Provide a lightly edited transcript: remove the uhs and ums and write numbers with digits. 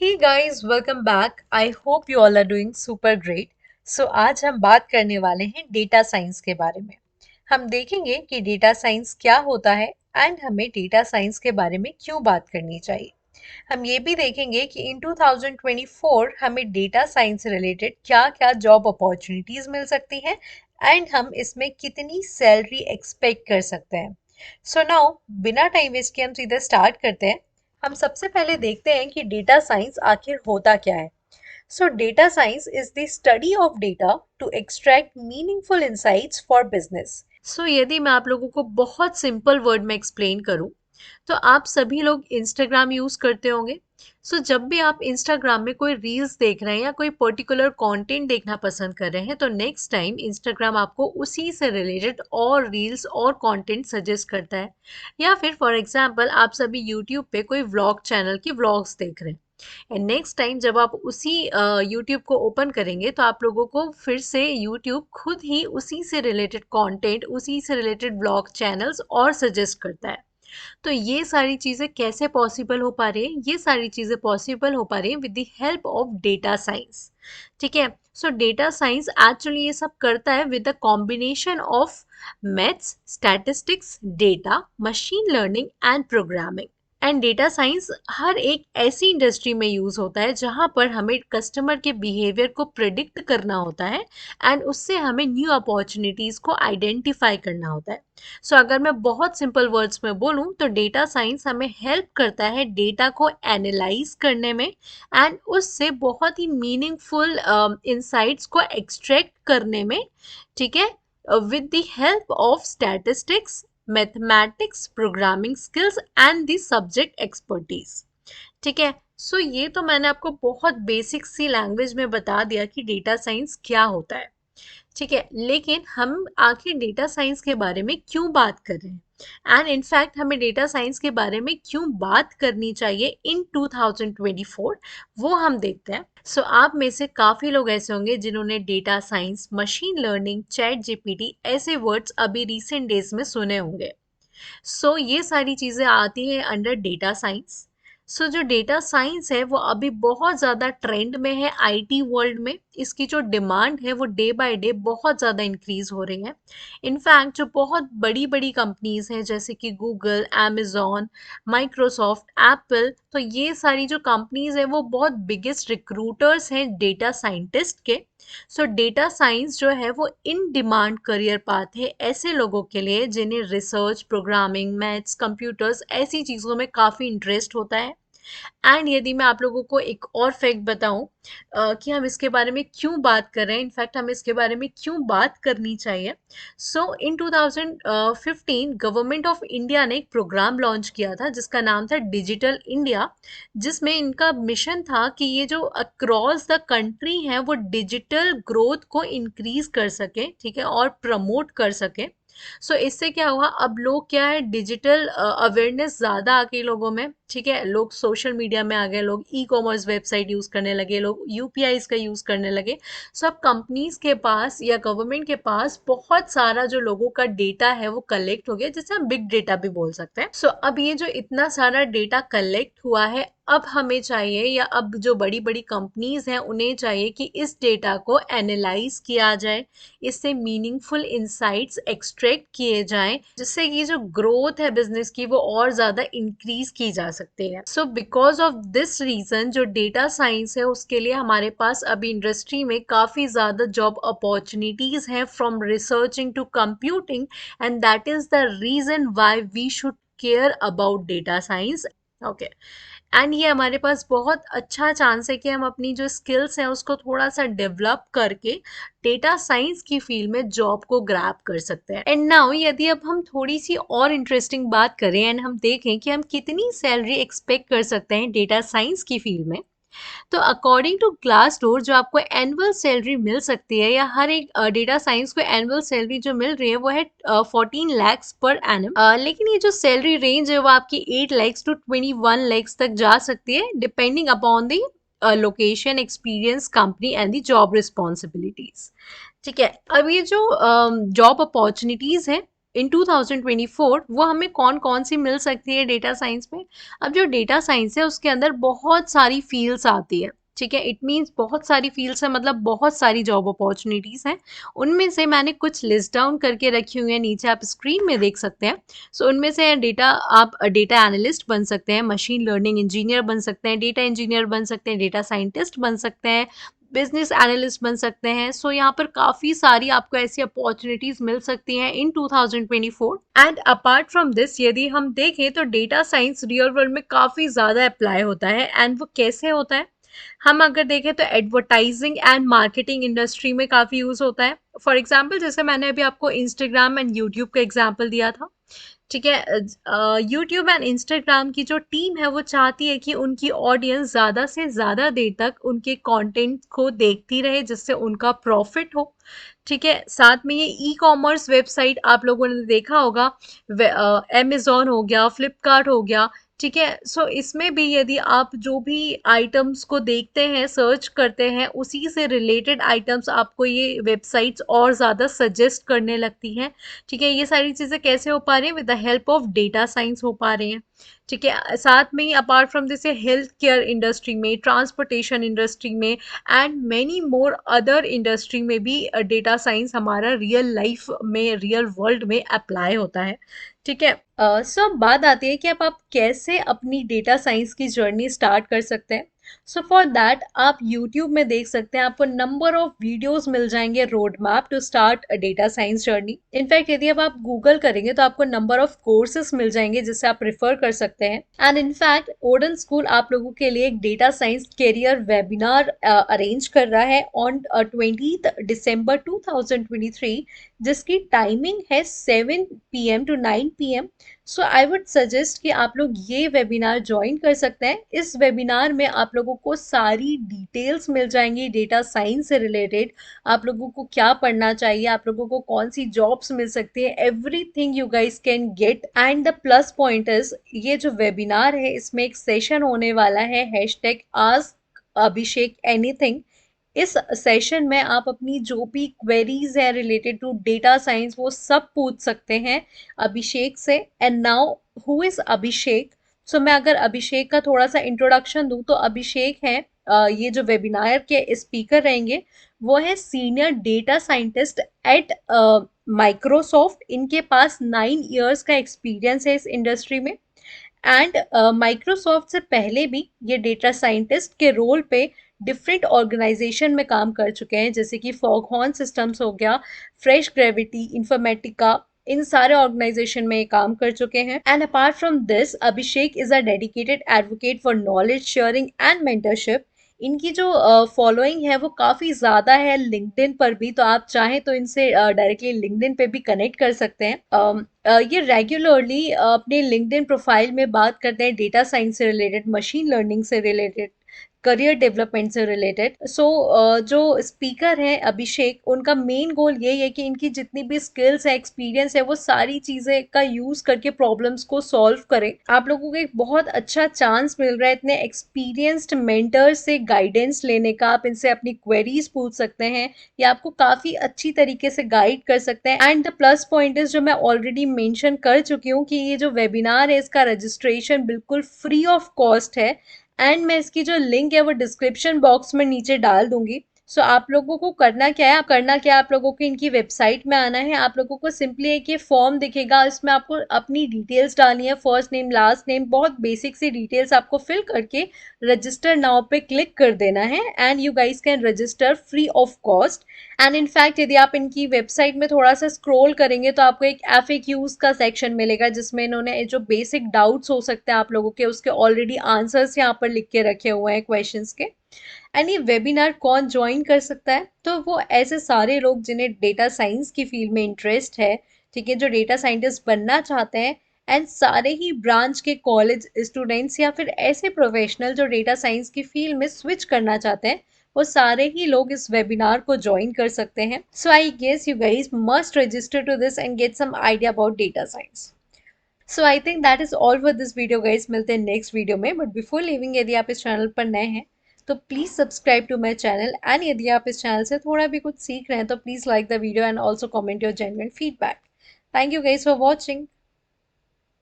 Hey guys, welcome back. I hope you all are doing super great. आज हम बात करने वाले हैं डेटा साइंस के बारे में। हम देखेंगे कि डेटा साइंस क्या होता है एंड हमें डेटा साइंस के बारे में क्यों बात करनी चाहिए। हम ये भी देखेंगे कि इन 2024 हमें डेटा साइंस से रिलेटेड क्या-क्या जॉब अपॉर्चुनिटीज मिल सकती हैं एंड हम इसमें कितनी सैलरी एक्सपेक्ट कर सकते हैं। नाउ बिना टाइम वेस्ट किए हम सीधे स्टार्ट करते हैं। हम सबसे पहले देखते हैं कि डेटा साइंस आखिर होता क्या है। Data science is the study of data to extract meaningful insights for business. यदि मैं आप लोगों को बहुत सिंपल वर्ड में एक्सप्लेन करूं, तो आप सभी लोग इंस्टाग्राम यूज करते होंगे। जब भी आप इंस्टाग्राम में कोई रील्स देख रहे हैं या कोई पर्टिकुलर कंटेंट देखना पसंद कर रहे हैं, तो नेक्स्ट टाइम इंस्टाग्राम आपको उसी से रिलेटेड और रील्स और कंटेंट सजेस्ट करता है। या फिर फॉर एग्जांपल आप सभी यूट्यूब पे कोई व्लॉग चैनल की व्लॉग्स देख रहे हैं एंड नेक्स्ट टाइम जब आप उसी यूट्यूब को ओपन करेंगे, तो आप लोगों को फिर से यूट्यूब खुद ही उसी से रिलेटेड कंटेंट, उसी से रिलेटेड ब्लॉग चैनल्स और सजेस्ट करता है। तो ये सारी चीज़ें कैसे पॉसिबल हो पा रही है? ये सारी चीज़ें पॉसिबल हो पा रही है with the help of data science. ठीक है। डेटा साइंस एक्चुअली ये सब करता है with the combination of maths, statistics, data, machine learning and programming. And data science हर एक ऐसी इंडस्ट्री में यूज होता है जहां पर हमें कस्टमर के बिहेवियर को प्रिडिक्ट करना होता है एंड उससे हमें न्यू अपॉर्चुनिटीज को आइडेंटिफाई करना होता है। अगर मैं बहुत सिंपल वर्ड्स में बोलूं, तो डेटा साइंस हमें हेल्प करता है डेटा को एनालाइज करने में एंड उससे बहुत ही मीनिंगफुल इंसाइट्स को एक्सट्रैक्ट करने में। ठीक है। With the help of statistics, mathematics, programming skills and the subject expertise. ठीक है। ये तो मैंने आपको बहुत बेसिक सी लैंग्वेज में बता दिया कि डेटा साइंस क्या होता है। ठीक है। लेकिन हम आखिर डेटा साइंस के बारे में क्यों बात कर रहे हैं एंड इनफैक्ट हमें डेटा साइंस के बारे में क्यों बात करनी चाहिए इन 2024, वो हम देखते हैं। आप में से काफ़ी लोग ऐसे होंगे जिन्होंने data science, machine learning, chat GPT ऐसे वर्ड्स अभी रिसेंट डेज में सुने होंगे। ये सारी चीज़ें आती हैं अंडर डेटा साइंस। जो डेटा साइंस है वो अभी बहुत ज़्यादा ट्रेंड में है आईटी वर्ल्ड में। इसकी जो डिमांड है वो डे बाय डे बहुत ज़्यादा इंक्रीज हो रही है। इनफैक्ट जो बहुत बड़ी बड़ी कंपनीज हैं जैसे कि गूगल, amazon, माइक्रोसॉफ्ट, एप्पल, तो ये सारी जो कंपनीज हैं वो बहुत बिगेस्ट रिक्रूटर्स हैं डेटा साइंटिस्ट के। डेटा साइंस जो है वो इन डिमांड करियर पाथ है ऐसे लोगों के लिए जिन्हें रिसर्च, प्रोग्रामिंग, मैथ्स, कंप्यूटर्स ऐसी चीज़ों में काफ़ी इंटरेस्ट होता है। एंड यदि मैं आप लोगों को एक और फैक्ट बताऊं कि हम इसके बारे में क्यों बात कर रहे हैं, इनफैक्ट हमें इसके बारे में क्यों बात करनी चाहिए। इन 2015 गवर्नमेंट ऑफ इंडिया ने एक प्रोग्राम लॉन्च किया था जिसका नाम था डिजिटल इंडिया, जिसमें इनका मिशन था कि ये जो अक्रॉस द कंट्री है वो डिजिटल ग्रोथ को इंक्रीज कर सके, ठीक है, और प्रमोट कर सके। इससे क्या हुआ, अब लोग क्या है, डिजिटल अवेयरनेस ज़्यादा आ गई लोगों में। ठीक है। लोग सोशल मीडिया में आ गए, लोग ई कॉमर्स वेबसाइट यूज़ करने लगे, लोग यूपीआईज का यूज़ करने लगे। अब कंपनीज के पास या गवर्नमेंट के पास बहुत सारा जो लोगों का डेटा है वो कलेक्ट हो गया, जिसे हम बिग डेटा भी बोल सकते हैं। अब ये जो इतना सारा डेटा कलेक्ट हुआ है, अब हमें चाहिए, या अब जो बड़ी बड़ी कंपनीज हैं उन्हें चाहिए कि इस डेटा को एनालाइज किया जाए, इससे मीनिंगफुल इंसाइट्स एक्सट्रैक्ट किए जाएं, जिससे कि जो ग्रोथ है बिजनेस की वो और ज़्यादा इंक्रीज की जा सकती है। बिकॉज ऑफ दिस रीज़न जो डेटा साइंस है उसके लिए हमारे पास अभी इंडस्ट्री में काफ़ी ज़्यादा जॉब अपॉर्चुनिटीज़ हैं, from researching to computing, and that is the reason why we should care about data science. Okay. And ये हमारे पास बहुत अच्छा चांस है कि हम अपनी जो स्किल्स हैं उसको थोड़ा सा डेवलप करके डेटा साइंस की फील्ड में जॉब को ग्रैब कर सकते हैं। एंड नाउ यदि अब हम थोड़ी सी और इंटरेस्टिंग बात करें एंड हम देखें कि हम कितनी सैलरी एक्सपेक्ट कर सकते हैं डेटा साइंस की फील्ड में, तो अकॉर्डिंग टू ग्लासडोर जो आपको एनुअल सैलरी मिल सकती है, या हर एक डेटा साइंस को एनुअल सैलरी जो मिल रही है वो है 14 lakhs पर एनम। लेकिन ये जो सैलरी रेंज है वो आपकी 8 lakhs to 21 lakhs तक जा सकती है, depending upon the location, experience, company and the job responsibilities. ठीक है। अब ये जो जॉब अपॉर्चुनिटीज हैं इन 2024 वो हमें कौन कौन सी मिल सकती है डेटा साइंस में। अब जो डेटा साइंस है उसके अंदर बहुत सारी फील्ड्स आती है, ठीक है। इट मीन्स बहुत सारी फील्ड्स है, मतलब बहुत सारी जॉब अपॉर्चुनिटीज हैं। उनमें से मैंने कुछ लिस्ट डाउन करके रखी हुई है, नीचे आप स्क्रीन में देख सकते हैं। सो उनमें से डेटा, आप डेटा एनालिस्ट बन सकते हैं, मशीन लर्निंग इंजीनियर बन सकते हैं, डेटा इंजीनियर बन सकते हैं, डेटा साइंटिस्ट बन सकते हैं, बिजनेस एनालिस्ट बन सकते हैं। सो यहाँ पर काफ़ी सारी आपको ऐसी अपॉर्चुनिटीज मिल सकती हैं इन 2024। एंड अपार्ट फ्रॉम दिस, यदि हम देखें तो डेटा साइंस रियल वर्ल्ड में काफ़ी ज़्यादा अप्लाई होता है। एंड वो कैसे होता है, हम अगर देखें तो एडवर्टाइजिंग एंड मार्केटिंग इंडस्ट्री में काफ़ी यूज़ होता है। फॉर एग्जाम्पल, जैसे मैंने अभी आपको इंस्टाग्राम एंड यूट्यूब का एग्जाम्पल दिया था, ठीक है। यूट्यूब एंड इंस्टाग्राम की जो टीम है वो चाहती है कि उनकी ऑडियंस ज़्यादा से ज़्यादा देर तक उनके कंटेंट को देखती रहे, जिससे उनका प्रॉफिट हो, ठीक है। साथ में ये ई कॉमर्स वेबसाइट आप लोगों ने देखा होगा, अमेजोन हो गया, फ्लिपकार्ट हो गया, ठीक है। सो इसमें भी यदि आप जो भी आइटम्स को देखते हैं, सर्च करते हैं, उसी से रिलेटेड आइटम्स आपको ये वेबसाइट्स और ज़्यादा सजेस्ट करने लगती हैं, ठीक है। ये सारी चीज़ें कैसे हो पा रही हैं, with the help of data science हो पा रही हैं, ठीक है। साथ में ही apart from this, health care industry में, ट्रांसपोर्टेशन इंडस्ट्री में and many more other industry में भी डेटा साइंस हमारा रियल लाइफ में, रियल वर्ल्ड में अप्लाई होता है, ठीक है। सो अब बात आती है कि अब आप कैसे अपनी डेटा साइंस की जर्नी स्टार्ट कर सकते हैं। सो फॉर दैट आप YouTube में देख सकते हैं, आपको नंबर ऑफ वीडियोस मिल जाएंगे, road map to start a data science journey. In fact यदि अब आप गूगल करेंगे तो आपको नंबर ऑफ कोर्सेज मिल जाएंगे जिससे आप प्रेफर कर सकते हैं। एंड इनफैक्ट ओडन स्कूल आप लोगों के लिए एक data science career webinar arrange कर रहा है ऑन 20 दिसंबर 2023, जिसकी टाइमिंग है 7 PM to 9 PM। So I would suggest कि आप लोग ये वेबिनार ज्वाइन कर सकते हैं। इस वेबिनार में आप लोगों को सारी डिटेल्स मिल जाएंगी डेटा साइंस से रिलेटेड, आप लोगों को क्या पढ़ना चाहिए, आप लोगों को कौन सी जॉब्स मिल सकती है, everything you guys can get. And the plus point is, ये जो वेबिनार है इसमें एक सेशन होने वाला है, हैशटैग आस्क अभिषेक एनीथिंग। इस सेशन में आप अपनी जो भी क्वेरीज है रिलेटेड टू डेटा साइंस वो सब पूछ सकते हैं अभिषेक से। एंड नाउ, हु इज अभिषेक? सो मैं अगर अभिषेक का थोड़ा सा इंट्रोडक्शन दूं तो अभिषेक है, ये जो वेबिनार के स्पीकर रहेंगे वो है senior data scientist at Microsoft. इनके पास 9 इयर्स का एक्सपीरियंस है इस इंडस्ट्री में। एंड माइक्रोसॉफ्ट से पहले भी ये डेटा साइंटिस्ट के रोल पे डिफरेंट ऑर्गेनाइजेशन में काम कर चुके हैं, जैसे कि फॉगहॉर्न सिस्टम्स हो गया, फ्रेश ग्रेविटी, इंफॉर्मेटिका, इन सारे ऑर्गेनाइजेशन में काम कर चुके हैं। And apart from this, Abhishek is a dedicated advocate for knowledge sharing and mentorship. इनकी जो फॉलोइंग है वो काफ़ी ज़्यादा है लिंक्डइन पर भी, तो आप चाहें तो इनसे डायरेक्टली लिंक्डइन पे भी कनेक्ट कर सकते हैं। ये रेगुलरली अपने लिंक्डइन प्रोफाइल में बात करते हैं डेटा साइंस से रिलेटेड, मशीन लर्निंग से रिलेटेड, करियर डेवलपमेंट से रिलेटेड। सो जो स्पीकर हैं अभिषेक, उनका मेन गोल यही है कि इनकी जितनी भी स्किल्स है, एक्सपीरियंस है, वो सारी चीज़ें का यूज़ करके प्रॉब्लम्स को सॉल्व करें। आप लोगों को एक बहुत अच्छा चांस मिल रहा है इतने एक्सपीरियंस्ड मेंटर से गाइडेंस लेने का। आप इनसे अपनी क्वेरीज पूछ सकते हैं, ये आपको काफ़ी अच्छी तरीके से गाइड कर सकते हैं। And the plus point is, जो मैं ऑलरेडी मेंशन कर चुकी हूँ, कि ये जो वेबिनार है इसका रजिस्ट्रेशन बिल्कुल फ्री ऑफ कॉस्ट है। एंड मैं इसकी जो लिंक है वो डिस्क्रिप्शन बॉक्स में नीचे डाल दूंगी। सो आप लोगों को करना क्या है, आप लोगों को इनकी वेबसाइट में आना है। आप लोगों को सिंपली एक ये फॉर्म दिखेगा, इसमें आपको अपनी डिटेल्स डालनी है, फर्स्ट नेम, लास्ट नेम, बहुत बेसिक सी डिटेल्स आपको फिल करके रजिस्टर नाउ पे क्लिक कर देना है। And you guys can register free of cost. And in fact यदि आप इनकी वेबसाइट में थोड़ा सा स्क्रॉल करेंगे तो आपको एक FAQs का सेक्शन मिलेगा, जिसमें इन्होंने जो बेसिक डाउट्स हो सकते हैं आप लोगों के, उसके ऑलरेडी आंसर्स यहाँ पर लिख के रखे हुए हैं क्वेश्चंस के। एंड ये वेबिनार कौन ज्वाइन कर सकता है, तो वो ऐसे सारे लोग जिन्हें डेटा साइंस की फील्ड में इंटरेस्ट है, ठीक है, जो डेटा साइंटिस्ट बनना चाहते हैं। एंड सारे ही ब्रांच के कॉलेज स्टूडेंट्स या फिर ऐसे प्रोफेशनल जो डेटा साइंस की फील्ड में स्विच करना चाहते हैं, वो सारे ही लोग इस वेबिनार को ज्वाइन कर सकते हैं। So I guess you guys must register to this and get some idea about data science. So I think that is all for this video guys. मिलते हैं नेक्स्ट वीडियो में, बट बिफोर लिविंग, यदि आप इस channel पर नए हैं तो please subscribe to my channel. And यदि आप इस चैनल से थोड़ा भी कुछ सीख रहे हैं तो please like the video and also comment your genuine feedback. Thank you guys for watching.